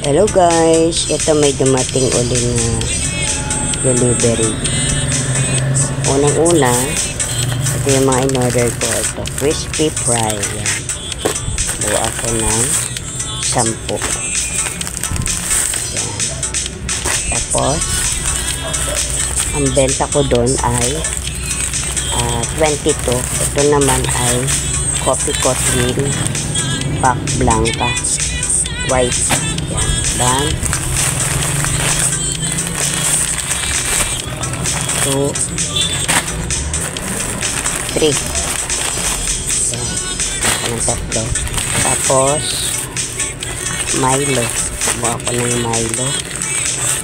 Hello guys, ito may dumating uli na delivery. Unang-una, ito yung mga in-order ko. Ito, crispy fry. Yan. Buo ako ng 10. Yan. Tapos, ang benta ko doon ay 22. Ito naman ay coffee cotton pack blanca white. Yan. Dan 2 3. Yan. Ang tatlo. Tapos Milo. Buo ako ng Milo.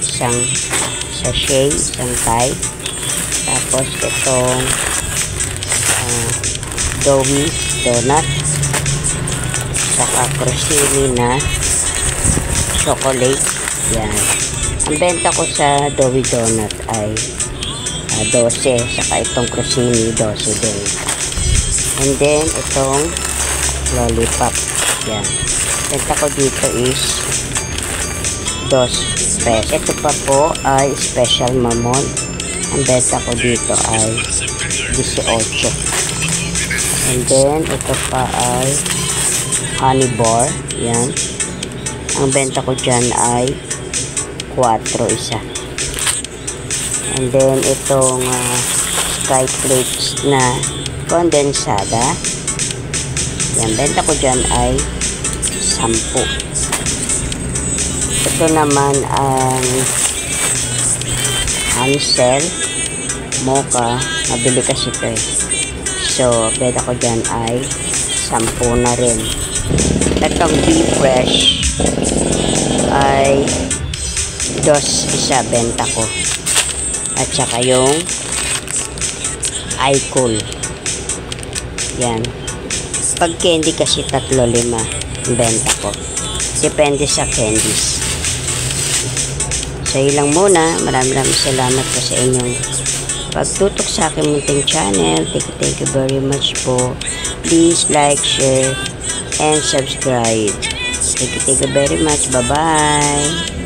Isang sachet, isang type. Tapos itong doughy donut. Saka crostini na chocolate. Yan. Ang benta ko sa doughy donut ay 12. Saka itong crostini 12 din. And then itong lollipop. Yan. Benta ko dito is 2 pesos. Ito pa po ay special mamon. Ang benta ko dito ay 18. And then ito pa ay honey bar. Yan. Ang benta ko dyan ay 4 isa. And then itong sky flakes na kondensada. Yan. Benta ko dyan ay 10. Ito naman ang Hansel mocha. Mabili kasi ito eh. So, benta ko dyan ay 10 na rin. Itong Be Fresh ay 2 isa benta ko. At saka yung iCool. Yan. Pag candy kasi 3-5 benta ko. Depende sa candies. So, ilang muna. Maraming salamat po sa inyong pagtutok sa aking munting channel. Thank you very much po. Please like, share, and subscribe. Thank you very much. Bye-bye.